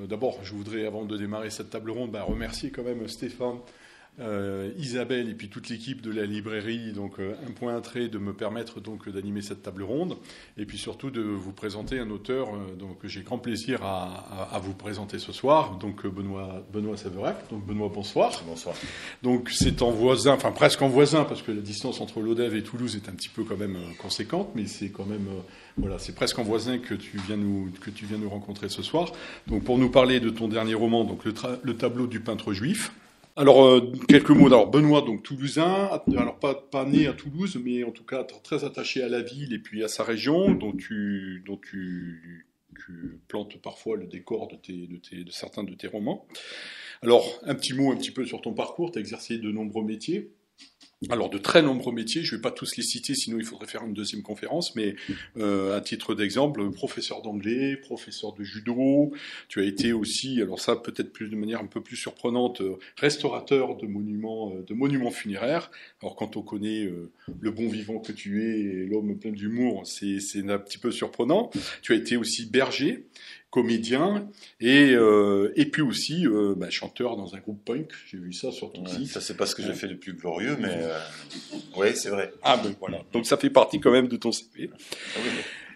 d'abord, je voudrais, avant de démarrer cette table ronde, remercier quand même Stéphane, Isabelle et puis toute l'équipe de la librairie, donc un point un trait de me permettre donc d'animer cette table ronde et puis surtout de vous présenter un auteur donc que j'ai grand plaisir à vous présenter ce soir, donc Benoît Saverac. Donc Benoît, bonsoir. Bonsoir. Donc c'est en voisin, enfin presque en voisin parce que la distance entre Lodève et Toulouse est un petit peu quand même conséquente, mais c'est quand même voilà, c'est presque en voisin que tu viens nous rencontrer ce soir. Donc pour nous parler de ton dernier roman, donc le tableau du peintre juif. Alors, quelques mots. Alors, Benoît, donc toulousain, alors pas né à Toulouse, mais en tout cas très attaché à la ville et puis à sa région, dont tu plantes parfois le décor de certains de tes romans. Alors, un petit mot un petit peu sur ton parcours. Tu as exercé de nombreux métiers. Alors, de très nombreux métiers, je ne vais pas tous les citer, sinon il faudrait faire une deuxième conférence, mais à titre d'exemple, professeur d'anglais, professeur de judo, tu as été aussi, alors ça peut-être plus de manière un peu plus surprenante, restaurateur de monuments funéraires. Alors quand on connaît le bon vivant que tu es et l'homme plein d'humour, c'est un petit peu surprenant. Tu as été aussi berger, comédien et puis aussi chanteur dans un groupe punk. J'ai vu ça sur ton site. Ça, c'est pas ce que j'ai fait de plus glorieux, mais oui, c'est vrai. Ah ben voilà. Donc ça fait partie quand même de ton CV. Ah oui.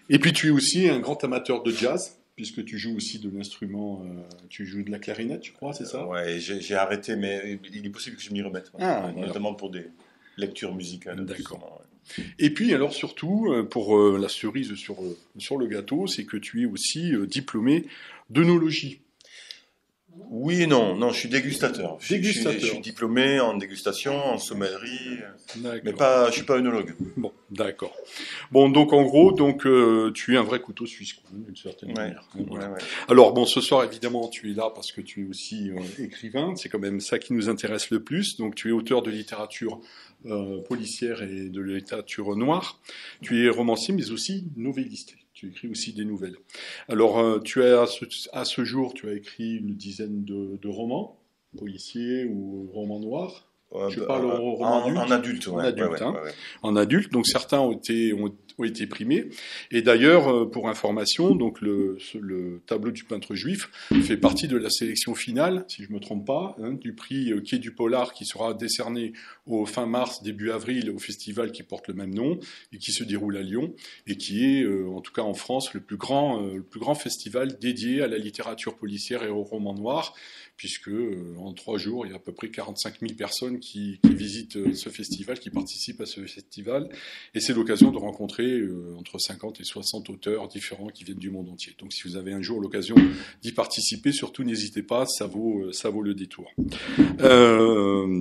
Et puis tu es aussi un grand amateur de jazz, puisque tu joues aussi de l'instrument, tu joues de la clarinette, je crois, c'est ça? Ouais, j'ai arrêté, mais il est possible que je m'y remette. Notamment pour des lectures musicales. D'accord. Et puis alors surtout, pour la cerise sur le gâteau, c'est que tu es aussi diplômé d'œnologie. Oui et non. Non, je suis dégustateur. Dégustateur. Je suis diplômé en dégustation, en sommellerie, D'accord. mais je suis pas œnologue. Bon, d'accord. Bon, donc en gros, tu es un vrai couteau suisse, d'une certaine manière. Voilà. Ouais. Alors bon, ce soir évidemment, tu es là parce que tu es aussi écrivain. C'est quand même ça qui nous intéresse le plus. Donc tu es auteur de littérature policière et de littérature noire. Tu es romancier, mais aussi novelliste. Tu écris aussi des nouvelles. Alors, tu as à ce jour, tu as écrit une dizaine de romans policiers ou romans noirs. Je parle au roman adulte. En adulte, ouais. En adulte, donc certains ont été primés. Et d'ailleurs, pour information, donc le tableau du peintre juif fait partie de la sélection finale, si je me trompe pas, du prix Quai du Polar qui sera décerné au fin mars, début avril, au festival qui porte le même nom et qui se déroule à Lyon et qui est, en tout cas en France, le plus grand festival dédié à la littérature policière et au roman noir, puisque en 3 jours, il y a à peu près 45 000 personnes qui visitent ce festival, qui participent à ce festival, et c'est l'occasion de rencontrer entre 50 et 60 auteurs différents qui viennent du monde entier. Donc si vous avez un jour l'occasion d'y participer, surtout n'hésitez pas, ça vaut le détour.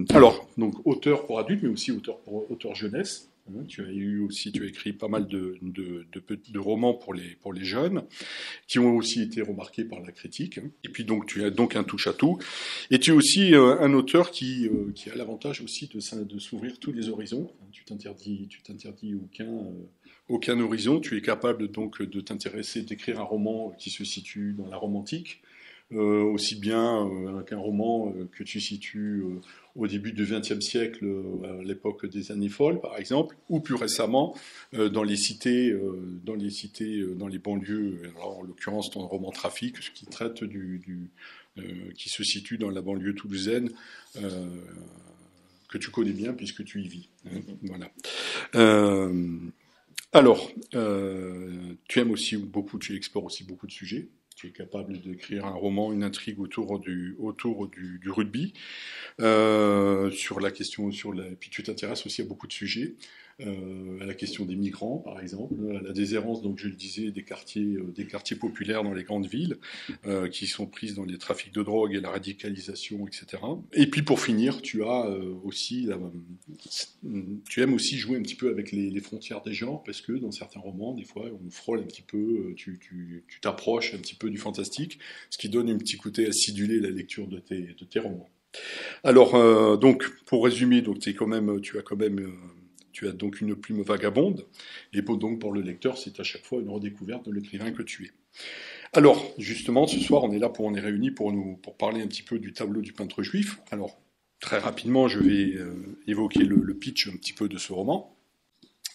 Alors, donc auteur pour adultes, mais aussi auteur jeunesse. Tu as écrit pas mal de romans pour les jeunes, qui ont aussi été remarqués par la critique. Et puis donc tu as donc un touche-à-tout. Et tu es aussi un auteur qui a l'avantage aussi de s'ouvrir tous les horizons. Tu t'interdis aucun horizon. Tu es capable donc de t'intéresser, d'écrire un roman qui se situe dans la Rome antique, aussi bien qu'un roman que tu situes au début du XXe siècle, à l'époque des années folles, par exemple, ou plus récemment dans les cités, dans les banlieues. Alors, en l'occurrence, ton roman Trafic, qui traite qui se situe dans la banlieue toulousaine, que tu connais bien puisque tu y vis. Voilà. Alors, tu aimes aussi beaucoup, tu explores aussi beaucoup de sujets. Tu es capable d'écrire un roman, une intrigue autour du rugby, sur la question, puis tu t'intéresses aussi à beaucoup de sujets, à la question des migrants, par exemple, à la déshérence, donc je le disais, des quartiers populaires dans les grandes villes, qui sont prises dans les trafics de drogue et la radicalisation, etc. Et puis pour finir, tu aimes aussi jouer un petit peu avec les frontières des genres, parce que dans certains romans, des fois, on frôle un petit peu, tu t'approches un petit peu du fantastique, ce qui donne un petit côté acidulé à la lecture de tes romans. Alors, donc, pour résumer, donc tu as donc une plume vagabonde, et donc pour le lecteur, c'est à chaque fois une redécouverte de l'écrivain que tu es. Alors, justement, ce soir, on est réunis pour parler un petit peu du tableau du peintre juif. Alors, très rapidement, je vais évoquer le pitch un petit peu de ce roman.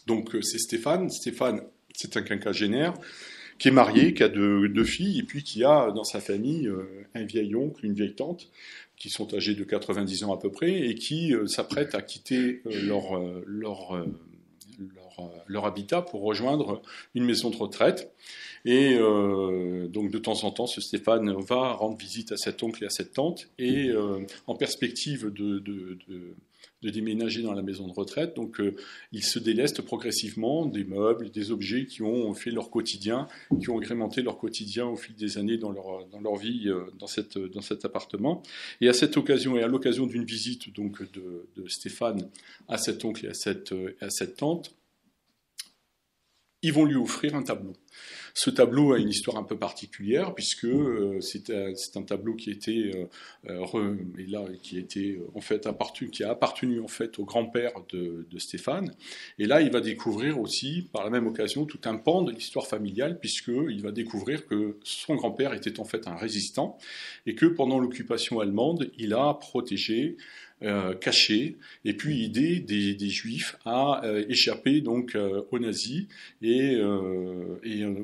Donc, c'est Stéphane. Stéphane, c'est un quinquagénaire qui est marié, qui a deux filles, et puis qui a dans sa famille un vieil oncle, une vieille tante, qui sont âgés de 90 ans à peu près, et qui s'apprêtent à quitter leur habitat pour rejoindre une maison de retraite. Et donc de temps en temps, ce Stéphane va rendre visite à cet oncle et à cette tante, et en perspective de déménager dans la maison de retraite, donc il se déleste progressivement des meubles, des objets qui ont fait leur quotidien, qui ont agrémenté leur quotidien au fil des années dans leur vie dans cet appartement. Et à cette occasion, et à l'occasion d'une visite donc de Stéphane à cet oncle et à cette tante, ils vont lui offrir un tableau. Ce tableau a une histoire un peu particulière puisque c'est un tableau qui a appartenu en fait au grand-père de Stéphane. Et là, il va découvrir aussi, par la même occasion, tout un pan de l'histoire familiale puisqu'il va découvrir que son grand-père était en fait un résistant et que pendant l'occupation allemande, il a protégé, caché et puis aider des juifs à échapper donc aux nazis et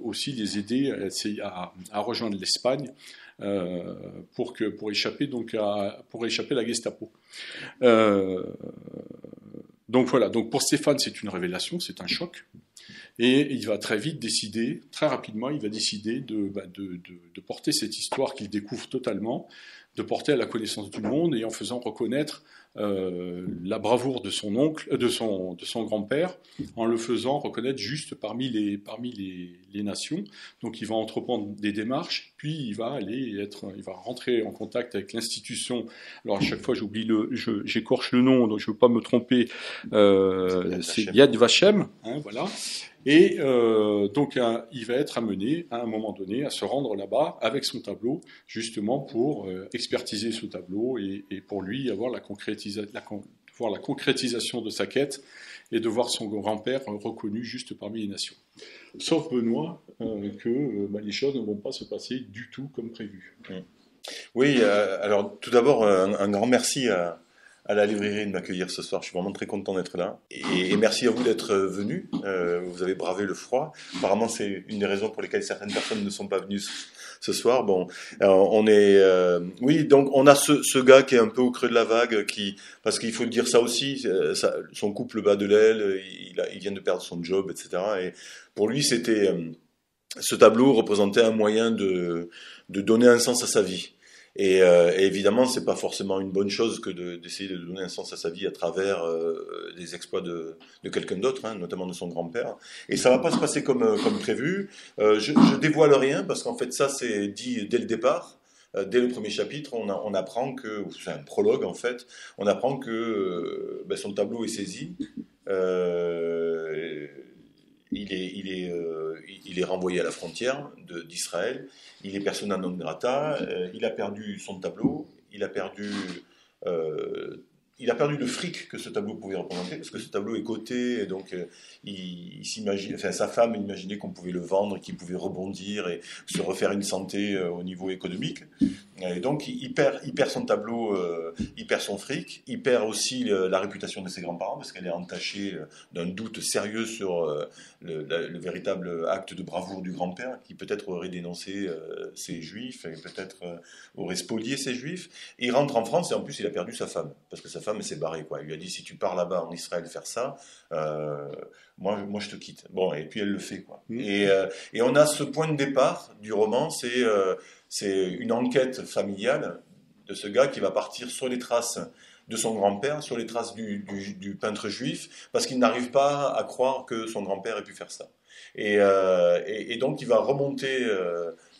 aussi les aider à rejoindre l'Espagne pour échapper à la Gestapo. Donc voilà, donc pour Stéphane c'est une révélation, c'est un choc. Et il va très rapidement, il va décider de porter cette histoire qu'il découvre totalement, de porter à la connaissance du monde et en faisant reconnaître la bravoure de son oncle, de son grand-père, en le faisant reconnaître juste parmi les nations. Donc il va entreprendre des démarches, puis il va rentrer en contact avec l'institution. Alors à chaque fois j'écorche le nom, donc je ne veux pas me tromper. C'est Yad Vashem, hein, voilà. Et donc il va être amené à un moment donné à se rendre là-bas avec son tableau, justement pour expertiser ce tableau et pour lui avoir la concrétisation de sa quête et de voir son grand-père reconnu juste parmi les nations. Sauf Benoît, que les choses ne vont pas se passer du tout comme prévu. Oui, alors tout d'abord un grand merci à la librairie de m'accueillir ce soir. Je suis vraiment très content d'être là. Et merci à vous d'être venus. Vous avez bravé le froid. Apparemment, c'est une des raisons pour lesquelles certaines personnes ne sont pas venues ce soir. Bon, oui, donc on a ce gars qui est un peu au creux de la vague, parce qu'il faut dire ça aussi, son couple bat de l'aile, il vient de perdre son job, etc. Et pour lui, ce tableau représentait un moyen de donner un sens à sa vie. Et évidemment, c'est pas forcément une bonne chose que d'essayer de donner un sens à sa vie à travers les exploits de quelqu'un d'autre, hein, notamment de son grand-père. Et ça va pas se passer comme prévu. Je dévoile rien parce qu'en fait, ça c'est dit dès le départ. Dès le premier chapitre, on apprend que, c'est un prologue en fait, on apprend que son tableau est saisi. Il est renvoyé à la frontière d'Israël. Il est persona non grata. Il a perdu son tableau. Il a perdu le fric que ce tableau pouvait représenter, parce que ce tableau est coté, et donc sa femme imaginait qu'on pouvait le vendre, qu'il pouvait rebondir et se refaire une santé au niveau économique. Et donc il perd son tableau, il perd son fric, il perd aussi la réputation de ses grands-parents, parce qu'elle est entachée d'un doute sérieux sur le véritable acte de bravoure du grand-père, qui peut-être aurait dénoncé ces juifs, et peut-être aurait spolié ces juifs. Et il rentre en France, et en plus il a perdu sa femme, parce que sa femme s'est barrée, quoi. Il lui a dit, si tu pars là-bas en Israël faire ça, moi je te quitte. Bon, et puis elle le fait, quoi. Et on a ce point de départ du roman, c'est une enquête familiale de ce gars qui va partir sur les traces de son grand-père, sur les traces du peintre juif, parce qu'il n'arrive pas à croire que son grand-père ait pu faire ça. Et donc il va remonter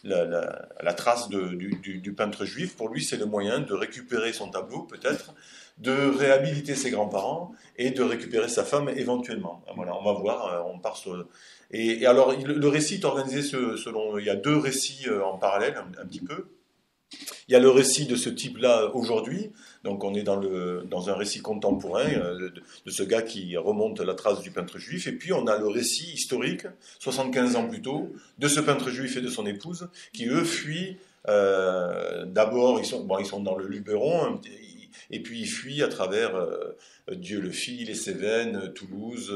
la trace du peintre juif. Pour lui, c'est le moyen de récupérer son tableau, peut-être, de réhabiliter ses grands-parents et de récupérer sa femme éventuellement. Voilà, on va voir, on part sur... Et alors, le récit est organisé selon... Il y a deux récits en parallèle, un petit peu. Il y a le récit de ce type-là aujourd'hui, donc on est dans un récit contemporain de ce gars qui remonte la trace du peintre juif, et puis on a le récit historique, 75 ans plus tôt, de ce peintre juif et de son épouse, qui eux fuient, d'abord ils sont dans le Luberon, et puis ils fuient à travers Dieu-le-Fil, les Cévennes, Toulouse,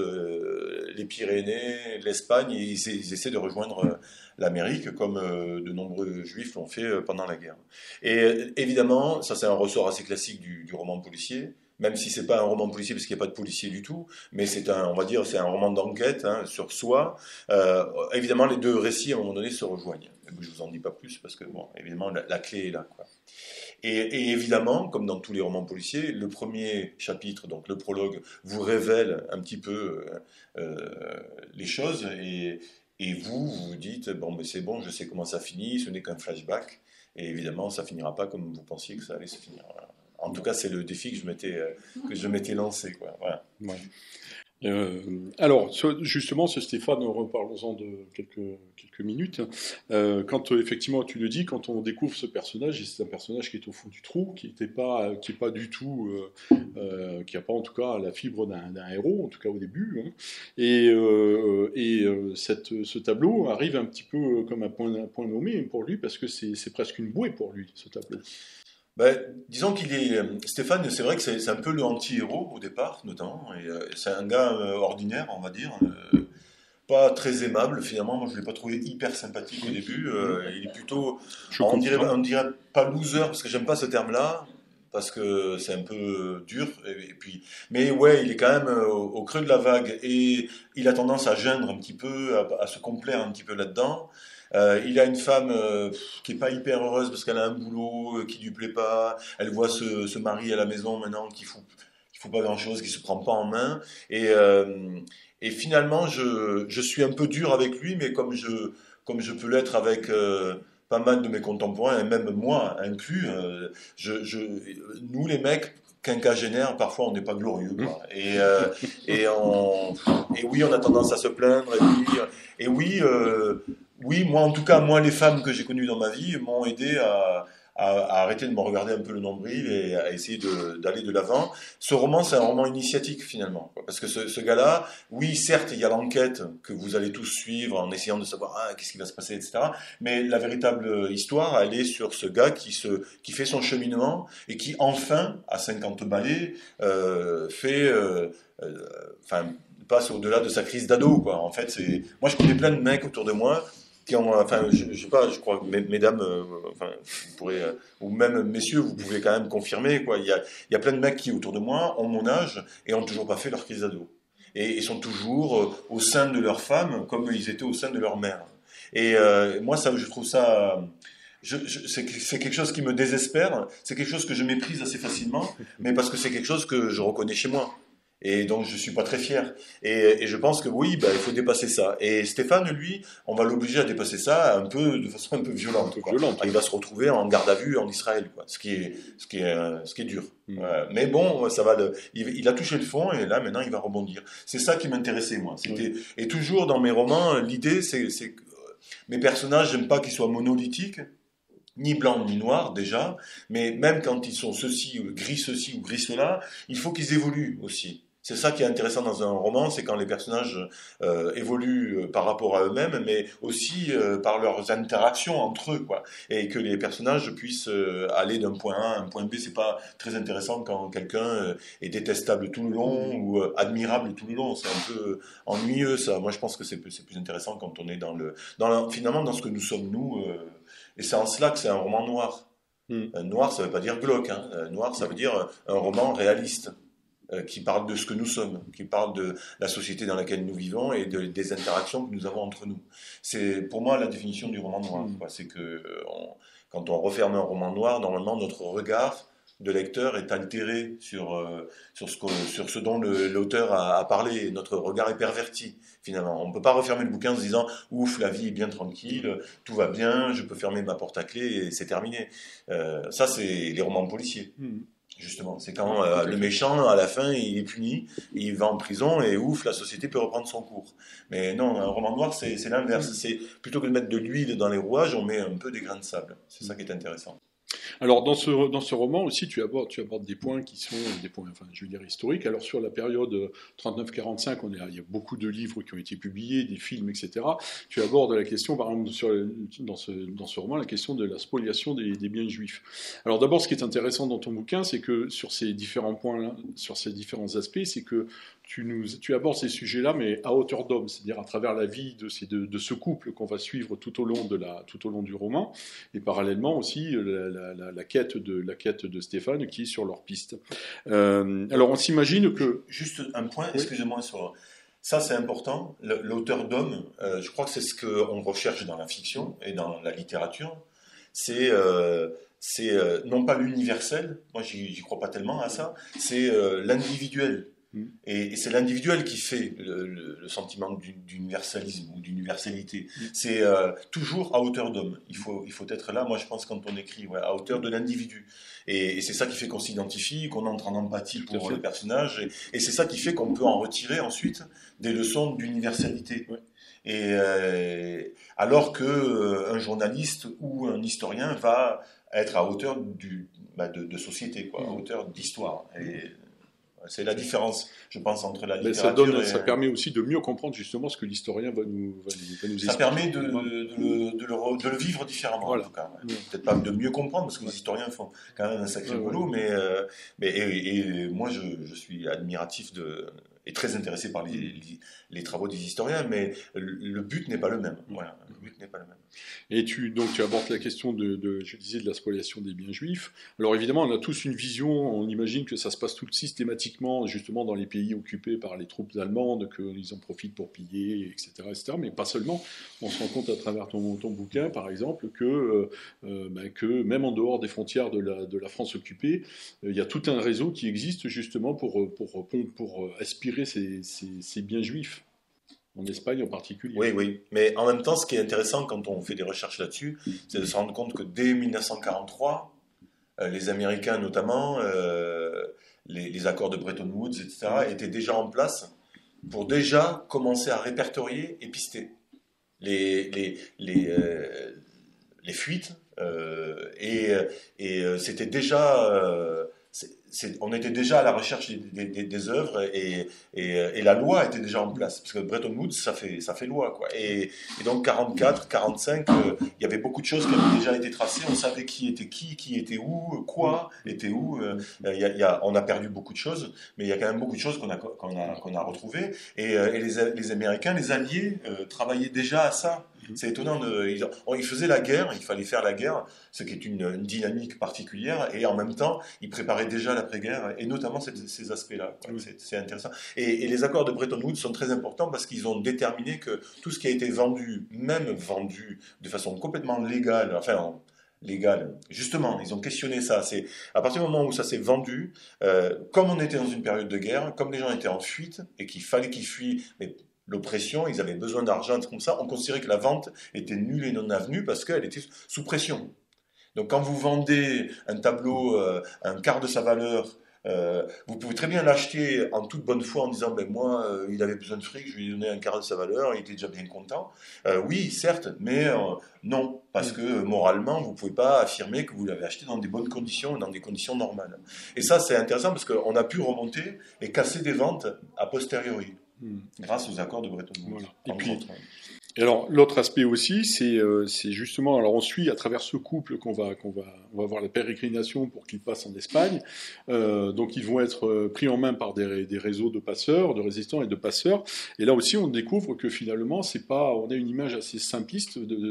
les Pyrénées, l'Espagne, et ils essaient de rejoindre l'Amérique, comme de nombreux juifs l'ont fait pendant la guerre. Et évidemment, ça c'est un ressort assez classique du roman policier, même si c'est pas un roman policier parce qu'il n'y a pas de policier du tout, mais c'est on va dire, c'est un roman d'enquête sur soi. Évidemment, les deux récits à un moment donné se rejoignent. Je vous en dis pas plus parce que bon, évidemment, la clé est là, quoi. Et évidemment, comme dans tous les romans policiers, le premier chapitre, donc le prologue, vous révèle un petit peu les choses et vous vous dites bon, mais c'est bon, je sais comment ça finit, ce n'est qu'un flashback. Et évidemment, ça finira pas comme vous pensiez que ça allait se finir. Voilà. En tout cas, c'est le défi que je m'étais lancé, quoi. Voilà. Ouais. Alors, justement, ce Stéphane, reparlons-en de quelques minutes. Quand effectivement, tu le dis, quand on découvre ce personnage, et c'est un personnage qui est au fond du trou, qui est pas du tout, qui a pas en tout cas la fibre d'un héros, en tout cas au début. Hein. Ce tableau arrive un petit peu comme un point nommé pour lui, parce que c'est presque une bouée pour lui, ce tableau. Ben, disons qu'il est Stéphane, c'est vrai que c'est un peu le anti-héros au départ, notamment. Et c'est un gars ordinaire, on va dire, pas très aimable finalement. Moi, je l'ai pas trouvé hyper sympathique au début. Il est plutôt, on dirait pas loser parce que j'aime pas ce terme-là. Parce que c'est un peu dur, et puis, mais ouais, il est quand même au creux de la vague et il a tendance à geindre un petit peu, à se complaire un petit peu là-dedans. Il a une femme qui est pas hyper heureuse parce qu'elle a un boulot qui lui plaît pas. Elle voit ce mari à la maison maintenant qui fout pas grand-chose, qui se prend pas en main. Et finalement, je suis un peu dur avec lui, mais comme je peux l'être avec pas mal de mes contemporains, et même moi inclus, nous les mecs quinquagénaires, parfois on n'est pas glorieux, quoi. Et oui, on a tendance à se plaindre, et oui, oui, moi en tout cas, moi les femmes que j'ai connues dans ma vie m'ont aidé à arrêter de me regarder un peu le nombril et à essayer d'aller de l'avant. Ce roman, c'est un roman initiatique finalement, quoi. Parce que ce gars-là, oui, certes, il y a l'enquête que vous allez tous suivre en essayant de savoir qu'est-ce qui va se passer, etc. Mais la véritable histoire, elle est sur ce gars qui fait son cheminement et qui enfin, à 50 balais, passe au-delà de sa crise d'ado, quoi. En fait, moi, je connais plein de mecs autour de moi qui ont, enfin, je sais pas, je crois que mesdames, enfin, vous pourrez, ou même messieurs, vous pouvez quand même confirmer, quoi. Il y a plein de mecs qui, autour de moi, ont mon âge et ont toujours pas fait leur crise d'ado. Et ils sont toujours au sein de leur femme comme ils étaient au sein de leur mère. Et moi, ça, je trouve ça. C'est quelque chose qui me désespère, c'est quelque chose que je méprise assez facilement, mais parce que c'est quelque chose que je reconnais chez moi. Et donc je suis pas très fier. Et je pense que oui, bah, il faut dépasser ça. Et Stéphane, lui, on va l'obliger à dépasser ça de façon un peu violente. Quoi. Il va se retrouver en garde à vue en Israël, quoi. Ce qui est dur. Mais bon, ça va. Il a touché le fond et là maintenant il va rebondir. C'est ça qui m'intéressait moi. Et toujours dans mes romans, l'idée c'est que mes personnages, j'aime pas qu'ils soient monolithiques. Ni blanc ni noir déjà, mais même quand ils sont ceci ou gris cela, il faut qu'ils évoluent aussi. C'est ça qui est intéressant dans un roman, c'est quand les personnages évoluent par rapport à eux-mêmes, mais aussi par leurs interactions entre eux, quoi. Et que les personnages puissent aller d'un point A à un point B. C'est pas très intéressant quand quelqu'un est détestable tout le long ou admirable tout le long. C'est un peu ennuyeux, ça. Moi, je pense que c'est plus intéressant quand on est finalement dans ce que nous sommes nous. Et c'est en cela que c'est un roman noir. Noir, ça ne veut pas dire glauque. Hein. Noir, ça veut dire un roman réaliste. Qui parle de ce que nous sommes, qui parle de la société dans laquelle nous vivons et des interactions que nous avons entre nous. C'est pour moi la définition du roman noir. C'est que quand on referme un roman noir, normalement notre regard de lecteur est altéré sur ce dont l'auteur a parlé. Notre regard est perverti, finalement. On ne peut pas refermer le bouquin en se disant « Ouf, la vie est bien tranquille, tout va bien, je peux fermer ma porte à clé et c'est terminé. » Ça, c'est les romans policiers. Justement, c'est quand le méchant, à la fin, il est puni, il va en prison et ouf, la société peut reprendre son cours. Mais non, un roman noir, c'est l'inverse. C'est plutôt que de mettre de l'huile dans les rouages, on met un peu des grains de sable. C'est ça qui est intéressant. Alors dans ce roman aussi, tu abordes des points qui sont des points, enfin, je veux dire historiques. Alors sur la période 39-45, il y a beaucoup de livres qui ont été publiés, des films, etc. Tu abordes la question, par exemple, dans ce roman, la question de la spoliation des biens juifs. Alors d'abord, ce qui est intéressant dans ton bouquin, c'est que sur ces différents points-là, sur ces différents aspects, c'est que tu abordes ces sujets-là, mais à hauteur d'homme, c'est-à-dire à travers la vie de ce couple qu'on va suivre tout au long du roman, et parallèlement aussi la quête de Stéphane qui est sur leur piste. Alors on s'imagine que... Juste un point, Oui. excusez-moi, sur ça c'est important, l'auteur d'homme, je crois que c'est ce qu'on recherche dans la fiction et dans la littérature, c'est non pas l'universel, moi j'y crois pas tellement à ça, c'est l'individuel. Et c'est l'individuel qui fait le sentiment d'universalisme ou d'universalité. C'est toujours à hauteur d'homme. Il faut être là, moi je pense, quand on écrit, à hauteur de l'individu. Et c'est ça qui fait qu'on s'identifie, qu'on entre en empathie pour le personnage. Et c'est ça qui fait qu'on peut en retirer ensuite des leçons d'universalité. Ouais. Et alors qu'un journaliste ou un historien va être à hauteur de société, à hauteur d'histoire. Et c'est la différence, je pense, entre la littérature ça permet aussi de mieux comprendre justement ce que l'historien va nous expliquer. Ça permet de le vivre différemment, voilà. En tout cas. Ouais. Peut-être pas de mieux comprendre, parce que les historiens font quand même un sacré boulot, mais moi, je suis admiratif et très intéressé par les travaux des historiens, mais le but n'est pas le même. Voilà, le but n'est pas le même. Et tu abordes la question je disais, de la spoliation des biens juifs. Alors évidemment, on a tous une vision, on imagine que ça se passe tout systématiquement, justement dans les pays occupés par les troupes allemandes, qu'ils en profitent pour piller, etc., mais pas seulement. On se rend compte à travers ton bouquin, par exemple, que même en dehors des frontières de la France occupée, il y a tout un réseau qui existe justement pour aspirer ces biens juifs. En Espagne en particulier. Oui. Mais en même temps, ce qui est intéressant quand on fait des recherches là-dessus, c'est de se rendre compte que dès 1943, les Américains notamment, les accords de Bretton Woods, etc., étaient déjà en place pour déjà commencer à répertorier et pister les fuites. C'était déjà... on était déjà à la recherche des œuvres et la loi était déjà en place, parce que Bretton Woods ça fait loi, quoi. Et donc 44, 45, il y avait beaucoup de choses qui avaient déjà été tracées, on savait qui était où, quoi était où. On a perdu beaucoup de choses, mais il y a quand même beaucoup de choses qu'on a retrouvées. Et les Américains, les Alliés, travaillaient déjà à ça. C'est étonnant, ils faisaient la guerre, il fallait faire la guerre, ce qui est une dynamique particulière, et en même temps, ils préparaient déjà l'après-guerre, et notamment ces aspects-là. C'est intéressant. Et les accords de Bretton Woods sont très importants parce qu'ils ont déterminé que tout ce qui a été vendu, même vendu de façon complètement légale, justement, ils ont questionné ça. C'est à partir du moment où ça s'est vendu, comme on était dans une période de guerre, comme les gens étaient en fuite, et qu'il fallait qu'ils fuient, mais l'oppression, ils avaient besoin d'argent, comme ça, on considérait que la vente était nulle et non avenue parce qu'elle était sous pression. Donc quand vous vendez un tableau un quart de sa valeur, vous pouvez très bien l'acheter en toute bonne foi en disant moi il avait besoin de fric, je lui ai donné un quart de sa valeur, il était déjà bien content. Oui, certes, mais non, parce que moralement vous ne pouvez pas affirmer que vous l'avez acheté dans des bonnes conditions, dans des conditions normales. Et ça c'est intéressant parce qu'on a pu remonter et casser des ventes a posteriori. Grâce aux accords de Bretton Woods. Voilà. Et alors l'autre aspect aussi, c'est justement, alors on suit à travers ce couple qu'on va voir la pérégrination pour qu'ils passent en Espagne. Donc ils vont être pris en main par des réseaux de passeurs, de résistants et de passeurs. Et là aussi, on découvre que finalement, on a une image assez simpliste de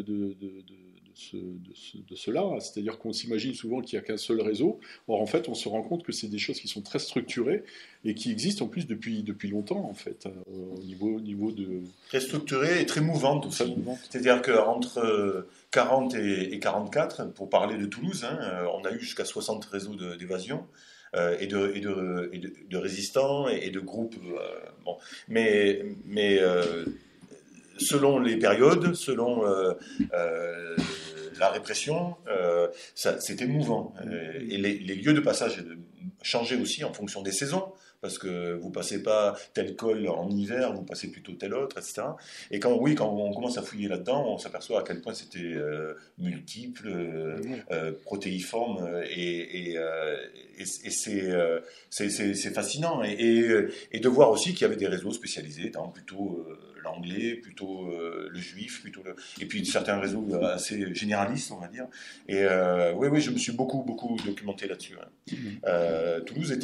cela, c'est-à-dire qu'on s'imagine souvent qu'il n'y a qu'un seul réseau. Or, en fait, on se rend compte que c'est des choses qui sont très structurées et qui existent en plus depuis longtemps, en fait, au niveau de... Très structurées et très mouvantes aussi. C'est-à-dire qu'entre 40 et 44, pour parler de Toulouse, on a eu jusqu'à 60 réseaux d'évasion. Et de résistants et de groupes. Mais selon les périodes, selon la répression, c'était mouvant. Et les lieux de passage changeaient aussi en fonction des saisons. parce que vous passez pas tel col en hiver, vous passez plutôt tel autre, etc. Et quand on commence à fouiller là-dedans, on s'aperçoit à quel point c'était multiple, protéiforme, et c'est fascinant. Et de voir aussi qu'il y avait des réseaux spécialisés dans plutôt l'anglais, plutôt le juif, et puis certains réseaux assez généralistes, on va dire. Et oui, je me suis beaucoup documenté là-dessus. Toulouse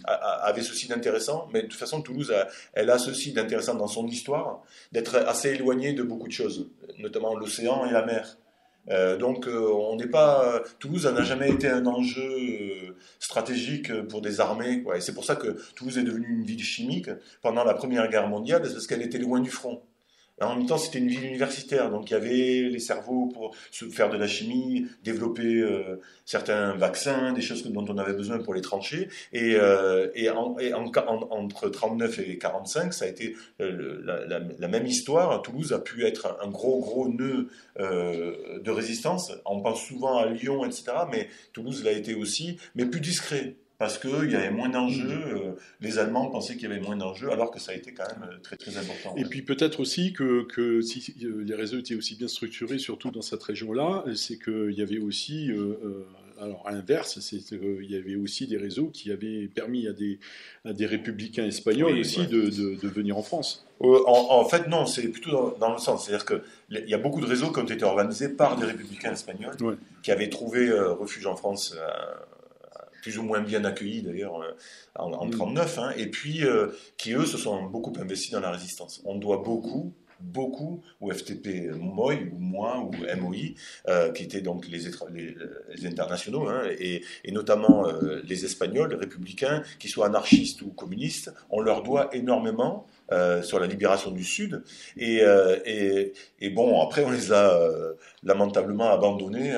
avait ceci d'intéressant, mais de toute façon, Toulouse, elle a ceci d'intéressant dans son histoire, d'être assez éloignée de beaucoup de choses, notamment l'océan et la mer. Donc, Toulouse n'a jamais été un enjeu stratégique pour des armées, quoi. Et c'est pour ça que Toulouse est devenue une ville chimique pendant la Première Guerre mondiale, parce qu'elle était loin du front. En même temps, c'était une ville universitaire, donc il y avait les cerveaux pour faire de la chimie, développer certains vaccins, des choses dont on avait besoin pour les tranchées. Entre 39 et 45, ça a été la même histoire. Toulouse a pu être un gros nœud de résistance. On pense souvent à Lyon, etc., mais Toulouse l'a été aussi, mais plus discret. Parce qu'il y avait moins d'enjeux, les Allemands pensaient qu'il y avait moins d'enjeux, alors que ça a été quand même très très important. Et puis peut-être aussi que si les réseaux étaient aussi bien structurés, surtout dans cette région-là, c'est qu'il y avait aussi, alors à l'inverse, c'est qu'il y avait aussi des réseaux qui avaient permis à des républicains espagnols de venir en France. En fait, non, c'est plutôt dans le sens. C'est-à-dire qu'il y a beaucoup de réseaux qui ont été organisés par des républicains espagnols qui avaient trouvé refuge en France, plus ou moins bien accueillis d'ailleurs en 1939, et puis qui eux se sont beaucoup investis dans la résistance. On doit beaucoup au FTP MOI ou moi ou MOI, qui étaient donc les internationaux, et notamment les Espagnols, les républicains, qu'ils soient anarchistes ou communistes, on leur doit énormément sur la libération du Sud. Et bon, après on les a lamentablement abandonnés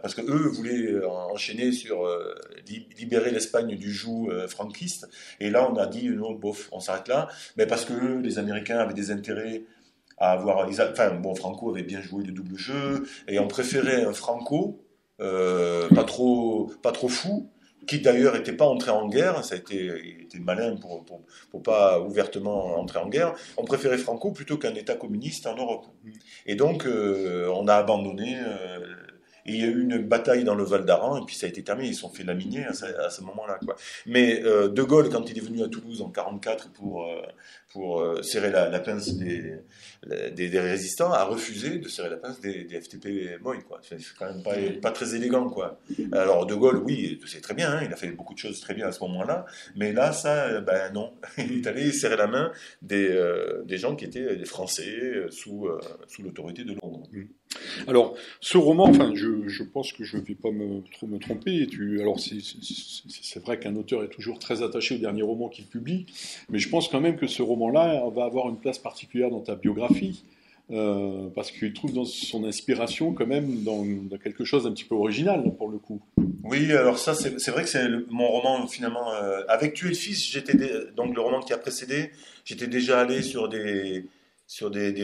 parce que eux voulaient enchaîner sur libérer l'Espagne du joug franquiste. Et là on a dit non, bof, on s'arrête là. Mais parce que eux, les Américains avaient des intérêts à avoir. Franco avait bien joué le double jeu et on préférait un Franco pas trop fou, qui d'ailleurs n'était pas entré en guerre. Il était malin pour pas ouvertement entrer en guerre. On préférait Franco plutôt qu'un État communiste en Europe. Et donc on a abandonné. Et il y a eu une bataille dans le Val d'Aran, et puis ça a été terminé. Ils se sont fait laminer à ce moment-là, quoi. Mais De Gaulle, quand il est venu à Toulouse en 1944 pour serrer la pince des résistants, a refusé de serrer la pince des FTP MOI, quoi. C'est quand même pas très élégant, quoi. Alors De Gaulle, oui, c'est très bien, il a fait beaucoup de choses très bien à ce moment-là, mais là, ça, non. Il est allé serrer la main des gens qui étaient des Français sous l'autorité de Londres. Alors, ce roman, je pense que je ne vais pas me tromper. Alors, c'est vrai qu'un auteur est toujours très attaché au dernier roman qu'il publie, mais je pense quand même que ce roman-là va avoir une place particulière dans ta biographie, parce qu'il trouve dans son inspiration quand même dans quelque chose d'un petit peu original, pour le coup. Oui, alors ça, c'est vrai que c'est mon roman, finalement. Avec Tu es le fils, donc le roman qui a précédé, j'étais déjà allé sur des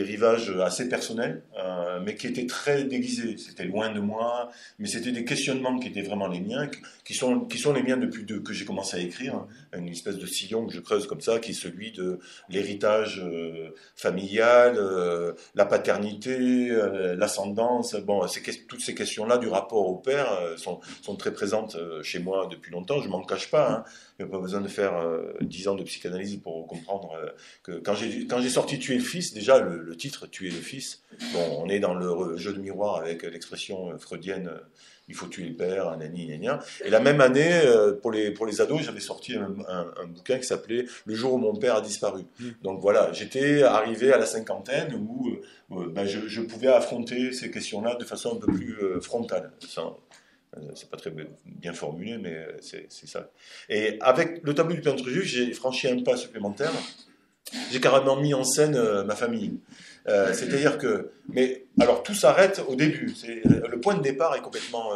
rivages assez personnels, mais qui étaient très déguisés. C'était loin de moi, mais c'était des questionnements qui étaient vraiment les miens, qui sont les miens depuis que j'ai commencé à écrire. Une espèce de sillon que je creuse comme ça, qui est celui de l'héritage familial, la paternité, l'ascendance. Bon, toutes ces questions-là du rapport au père sont très présentes chez moi depuis longtemps. Je m'en cache pas. Il n'y a pas besoin de faire 10 ans de psychanalyse pour comprendre que quand j'ai sorti Tuer le fils, déjà le titre Tuer le fils, bon, on est dans le jeu de miroir avec l'expression freudienne il faut tuer le père, nanani, nanana. Et la même année, pour les ados, j'avais sorti un bouquin qui s'appelait Le jour où mon père a disparu. Donc voilà, j'étais arrivé à la cinquantaine où je pouvais affronter ces questions-là de façon un peu plus frontale. C'est pas très bien formulé, mais c'est ça. Et avec le tableau du peintre juif, j'ai franchi un pas supplémentaire. J'ai carrément mis en scène ma famille. C'est-à-dire que... Mais alors, tout s'arrête au début. Le point de départ est complètement...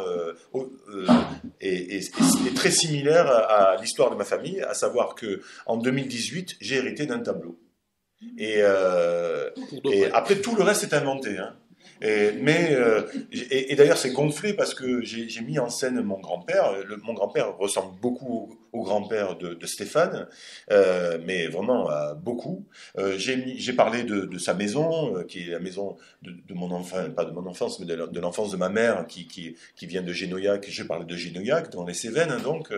est très similaire à l'histoire de ma famille, à savoir qu'en 2018, j'ai hérité d'un tableau. Et après, tout le reste est inventé. Et d'ailleurs, c'est gonflé parce que j'ai mis en scène mon grand-père. Mon grand-père ressemble beaucoup au grand-père de Stéphane, mais vraiment beaucoup. J'ai parlé de sa maison, qui est la maison de mon enfant, pas de mon enfance, mais de l'enfance de ma mère, qui vient de Génoyac. Je parlais de Génoyac, dans les Cévennes, hein, donc.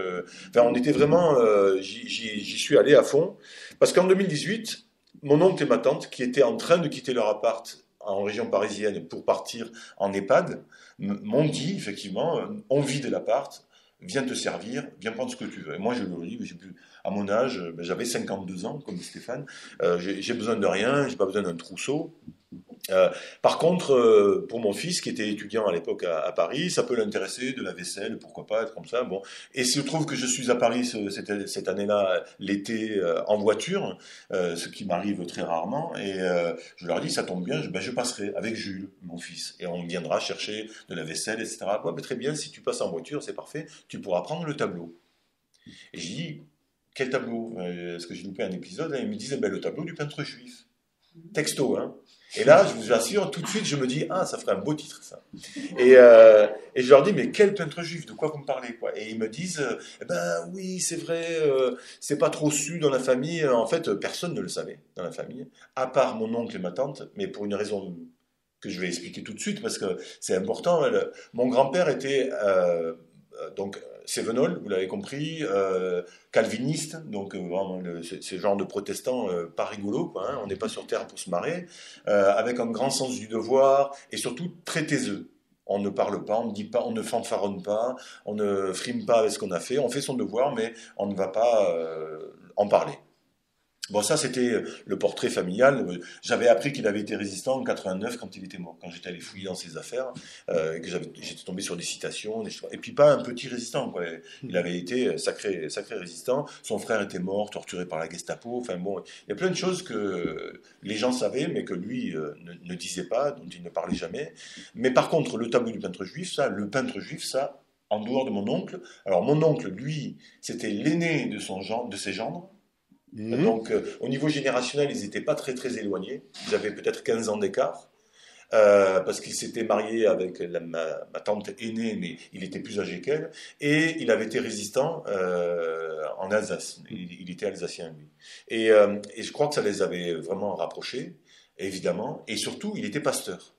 Enfin, on était vraiment... j'y suis allé à fond. Parce qu'en 2018, mon oncle et ma tante, qui étaient en train de quitter leur appart en région parisienne pour partir en EHPAD, m'ont dit, effectivement, on vide l'appart, viens te servir, viens prendre ce que tu veux. Et moi, je leur dis, à mon âge, j'avais 52 ans, comme Stéphane, j'ai besoin de rien, j'ai pas besoin d'un trousseau. Par contre, pour mon fils qui était étudiant à l'époque à Paris, ça peut l'intéresser, de la vaisselle, pourquoi pas, être comme ça. Bon, et il se trouve que je suis à Paris cette année-là, l'été, en voiture, ce qui m'arrive très rarement. Et je leur ai dit, ça tombe bien, je passerai avec Jules, mon fils, et on viendra chercher de la vaisselle, etc. Ouais, mais très bien, si tu passes en voiture, c'est parfait, tu pourras prendre le tableau. Et je dis, quel tableau? Est-ce que j'ai loupé un épisode? Et ils me disent, le tableau du peintre juif. Texto, hein. Et là, je vous assure, tout de suite, je me dis, ah, ça ferait un beau titre, ça. Et je leur dis, mais quel peintre juif? De quoi vous me parlez, quoi? Et ils me disent, oui, c'est vrai, c'est pas trop su dans la famille. En fait, personne ne le savait dans la famille, à part mon oncle et ma tante, mais pour une raison que je vais expliquer tout de suite, parce que c'est important. Mon grand-père était donc cévenol, vous l'avez compris, calviniste, donc vraiment ce genre de protestant pas rigolo, quoi, hein, on n'est pas sur terre pour se marrer, avec un grand sens du devoir et surtout très taiseux. On ne parle pas, on ne dit pas, on ne fanfaronne pas, on ne frime pas avec ce qu'on a fait, on fait son devoir, mais on ne va pas en parler. Bon, ça, c'était le portrait familial. J'avais appris qu'il avait été résistant en 89 quand il était mort, quand j'étais allé fouiller dans ses affaires, et que j'étais tombé sur des citations, et puis pas un petit résistant, quoi. Il avait été sacré résistant. Son frère était mort, torturé par la Gestapo. Enfin bon, il y a plein de choses que les gens savaient, mais que lui ne disait pas, dont il ne parlait jamais. Mais par contre, le tableau du peintre juif, ça, en dehors de mon oncle. Alors mon oncle, lui, c'était l'aîné de ses gendres. Donc, au niveau générationnel, ils n'étaient pas très très éloignés. Ils avaient peut-être 15 ans d'écart, parce qu'il s'était marié avec ma tante aînée, mais il était plus âgé qu'elle, et il avait été résistant en Alsace. Il était alsacien, lui. Et je crois que ça les avait vraiment rapprochés, évidemment, et surtout, il était pasteur.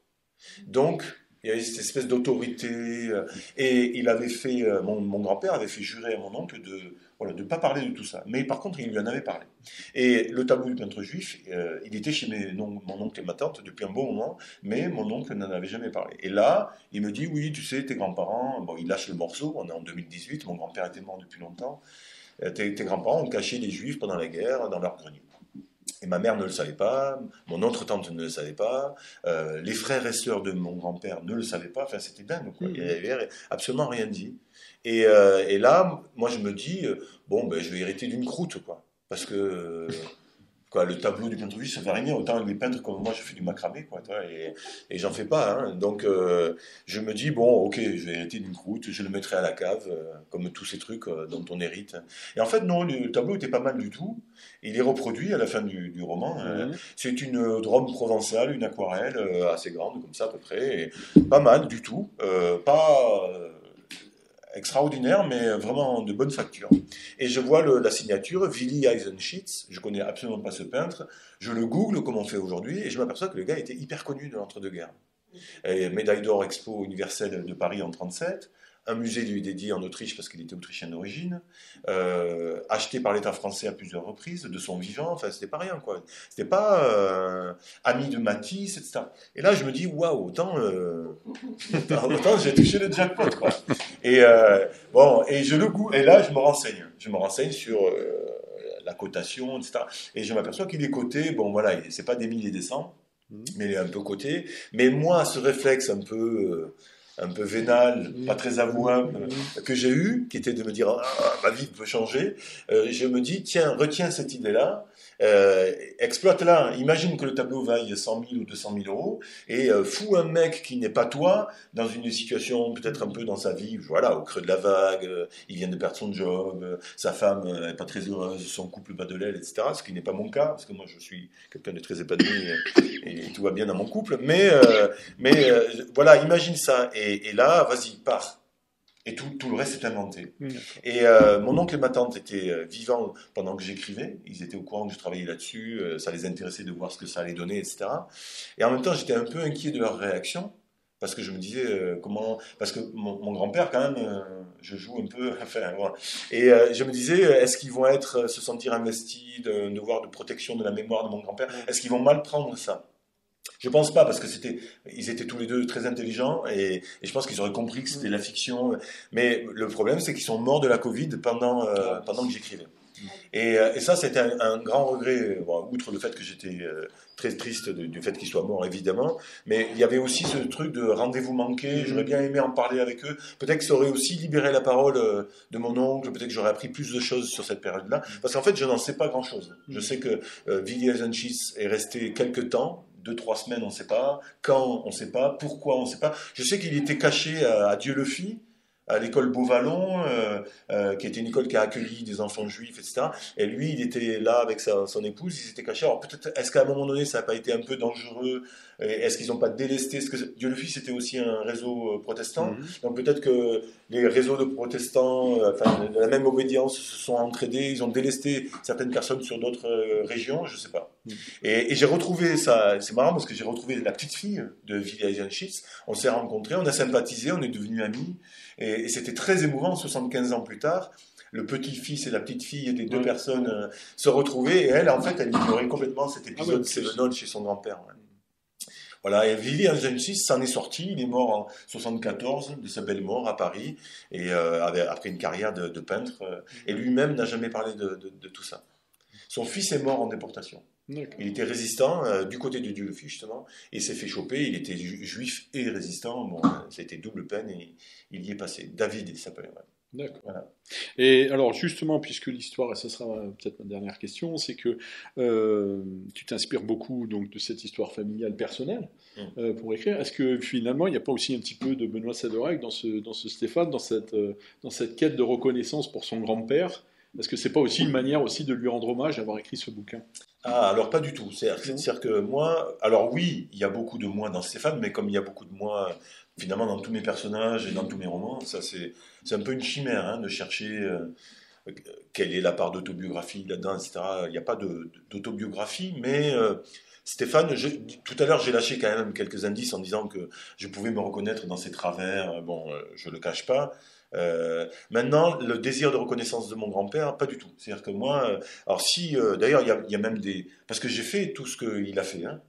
Donc, il y avait cette espèce d'autorité, et il avait fait, mon grand-père avait fait jurer à mon oncle de ne pas parler de tout ça. Mais par contre, il lui en avait parlé. Et le tableau du peintre juif, il était chez mon oncle et ma tante depuis un bon moment, mais mon oncle n'en avait jamais parlé. Et là, il me dit, oui, tu sais, tes grands-parents, bon, il lâche le morceau, on est en 2018, mon grand-père était mort depuis longtemps, tes grands-parents ont caché les juifs pendant la guerre dans leur grenier. Et ma mère ne le savait pas, mon autre tante ne le savait pas, les frères et sœurs de mon grand-père ne le savaient pas, enfin c'était dingue, quoi. Il n'y avait absolument rien dit. Et là, moi je me dis, je vais hériter d'une croûte, quoi. Parce que le tableau du peintre juif, ça fait rien, autant les peintres comme moi, je fais du macramé, quoi, et j'en fais pas, hein. Donc je me dis, bon, ok, je vais hériter d'une croûte, je le mettrai à la cave, comme tous ces trucs dont on hérite. Et en fait, non, le tableau était pas mal du tout. Il est reproduit à la fin du roman. C'est une drôme provençale, une aquarelle assez grande, comme ça à peu près, et pas mal du tout, pas extraordinaire, mais vraiment de bonne facture. Et je vois la signature, Willy Eisenschitz, je connais absolument pas ce peintre, je le google comme on fait aujourd'hui, et je m'aperçois que le gars était hyper connu de l'entre-deux-guerres. Médaille d'or Expo universelle de Paris en 1937, un musée lui est dédié en Autriche parce qu'il était autrichien d'origine, acheté par l'État français à plusieurs reprises, de son vivant, enfin c'était pas rien, quoi. C'était pas ami de Matisse, etc. Et là je me dis, waouh, autant j'ai touché le jackpot, quoi. Et et je le goûte, et là je me renseigne sur la cotation, etc. Et je m'aperçois qu'il est coté, bon voilà, c'est pas des milliers et des cents, mais il est un peu coté. Mais moi, ce réflexe un peu un peu vénal, pas très avouable, que j'ai eu, qui était de me dire ah, ma vie peut changer, je me dis tiens, retiens cette idée-là, exploite-la. Imagine que le tableau vaille 100 000 ou 200 000 euros et fous un mec qui n'est pas toi dans une situation peut-être un peu dans sa vie, voilà, au creux de la vague, il vient de perdre son job, sa femme n'est pas très heureuse, son couple bat de l'aile, etc. Ce qui n'est pas mon cas, parce que moi je suis quelqu'un de très épanoui et tout va bien dans mon couple, mais voilà, imagine ça, et là, vas-y, pars. Et tout le reste est inventé. Et mon oncle et ma tante étaient vivants pendant que j'écrivais. Ils étaient au courant que je travaillais là-dessus. Ça les intéressait de voir ce que ça allait donner, etc. Et en même temps, j'étais un peu inquiet de leur réaction. Parce que je me disais, comment. Parce que mon grand-père, quand même, je joue un peu. Enfin, voilà. Et je me disais, est-ce qu'ils vont se sentir investis d'un devoir de protection de la mémoire de mon grand-père? Est-ce qu'ils vont mal prendre ça? Je pense pas, parce que ils étaient tous les deux très intelligents et je pense qu'ils auraient compris que c'était la fiction. Mais le problème, c'est qu'ils sont morts de la Covid pendant que j'écrivais. Et ça, c'était un grand regret, bon, outre le fait que j'étais très triste du fait qu'ils soient morts, évidemment. Mais il y avait aussi ce truc de rendez-vous manqué. J'aurais bien aimé en parler avec eux. Peut-être que ça aurait aussi libéré la parole de mon oncle. Peut-être que j'aurais appris plus de choses sur cette période-là. Parce qu'en fait, je n'en sais pas grand-chose. Je sais que Willy Eisenschitz est resté quelques temps. 2-3 semaines, on ne sait pas. Quand, on ne sait pas. Pourquoi, on ne sait pas. Je sais qu'il était caché à Dieu le fit, à l'école Beauvallon, qui était une école qui a accueilli des enfants juifs, etc. Et lui, il était là avec son épouse, ils étaient cachés. Alors peut-être, est-ce qu'à un moment donné, ça n'a pas été un peu dangereux? Est-ce qu'ils n'ont pas délesté? Parce que Dieu le fit, c'était aussi un réseau protestant. Donc peut-être que les réseaux de protestants, de la même obédience, se sont entraînés, ils ont délesté certaines personnes sur d'autres régions, je ne sais pas. Et j'ai retrouvé ça, c'est marrant parce que j'ai retrouvé la petite fille de Willy Eisenschitz. On s'est rencontrés, on a sympathisé, on est devenus amis. Et c'était très émouvant, 75 ans plus tard. Le petit-fils et la petite-fille des deux personnes se retrouvaient. Et elle, en fait, elle ignorait complètement cet épisode Cévenol chez son grand-père. Ouais. Voilà, et Willy Eisenschitz s'en est sorti. Il est mort en 74, de sa belle mort à Paris, et après une carrière de peintre. Et lui-même n'a jamais parlé de tout ça. Son fils est mort en déportation. Il était résistant du côté de Dieu le Fit, justement, et s'est fait choper. Il était juif et résistant. Bon, c'était double peine et il y est passé. David, il s'appelait. Ouais. D'accord. Voilà. Et alors justement, puisque l'histoire, et ce sera peut-être ma dernière question, c'est que tu t'inspires beaucoup donc de cette histoire familiale personnelle pour écrire. Est-ce que finalement, il n'y a pas aussi un petit peu de Benoît Sadorek dans ce Stéphane, dans cette quête de reconnaissance pour son grand-père? Est-ce que c'est pas aussi une manière aussi de lui rendre hommage d'avoir écrit ce bouquin? Ah, alors pas du tout. C'est-à-dire que moi, alors oui, il y a beaucoup de moi dans Stéphane, mais comme il y a beaucoup de moi finalement dans tous mes personnages et dans tous mes romans, ça c'est un peu une chimère hein, de chercher quelle est la part d'autobiographie là-dedans, etc. Il n'y a pas d'autobiographie, mais Stéphane, tout à l'heure j'ai lâché quand même quelques indices en disant que je pouvais me reconnaître dans ses travers. Bon, je le cache pas. Maintenant, le désir de reconnaissance de mon grand-père, pas du tout. C'est-à-dire que moi, alors si, d'ailleurs, il y a même des, parce que j'ai fait tout ce qu'il a fait. Hein.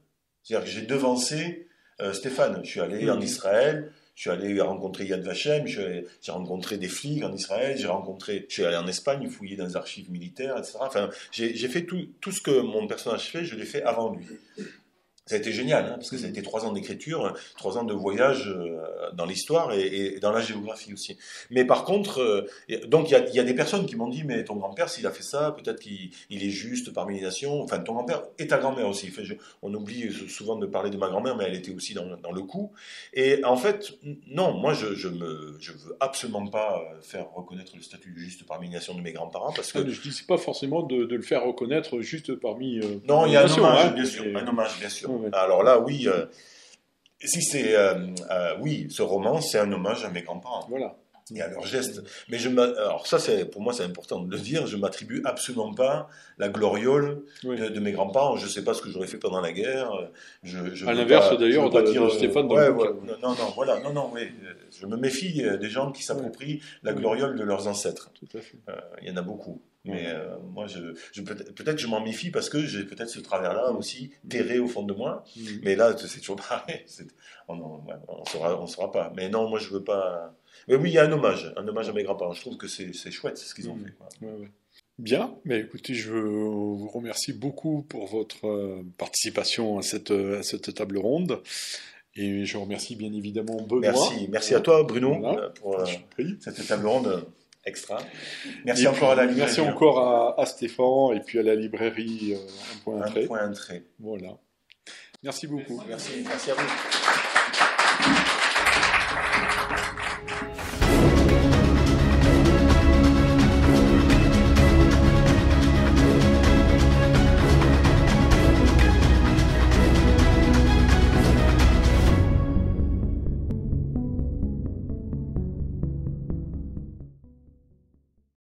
C'est-à-dire que j'ai devancé Stéphane. Je suis allé en Israël, je suis allé rencontrer Yad Vashem, j'ai rencontré des flics en Israël, je suis allé en Espagne fouiller dans les archives militaires, etc. Enfin, j'ai fait tout ce que mon personnage fait, je l'ai fait avant lui. Ça a été génial, hein, parce que ça a été 3 ans d'écriture, 3 ans de voyage dans l'histoire et dans la géographie aussi. Mais par contre, donc il y a des personnes qui m'ont dit, mais ton grand-père, s'il a fait ça, peut-être qu'il est juste parmi les nations. Enfin, ton grand-père et ta grand-mère aussi. Enfin, on oublie souvent de parler de ma grand-mère, mais elle était aussi dans le coup. Et en fait, non, moi, je veux absolument pas faire reconnaître le statut de juste parmi les nations de mes grands-parents, parce que... Je dis c'est pas forcément de le faire reconnaître juste parmi... non, il y a un nations, hommage, hein, bien sûr. Un hommage, bien sûr. Ouais. Alors là, oui, si c'est, oui, ce roman, c'est un hommage à mes grands-parents. Voilà. Et à leurs gestes. Mais alors ça, pour moi, c'est important de le dire. Je m'attribue absolument pas la gloriole de mes grands-parents. Je sais pas ce que j'aurais fait pendant la guerre. À l'inverse d'ailleurs de Stéphane. Non, voilà, non, oui. Je me méfie des gens qui s'approprient la gloriole de leurs ancêtres. Tout à fait. Il y en a beaucoup. Mais moi, peut-être que je m'en méfie parce que j'ai peut-être ce travers-là aussi terré au fond de moi. Mais là, c'est toujours pareil. On saura pas. Mais non, moi, je veux pas. Mais oui, il y a un hommage à mes grands-parents. Je trouve que c'est chouette ce qu'ils ont fait. Quoi. Ouais. Bien, mais écoutez, je vous remercie beaucoup pour votre participation à cette table ronde. Et je remercie bien évidemment Benoît. Merci à toi Bruno Voilà. pour cette table ronde extra. Merci Et encore à la librairie. Merci encore à Stéphane et puis à la librairie Un Point un Trait. Voilà. Merci beaucoup. Merci à vous.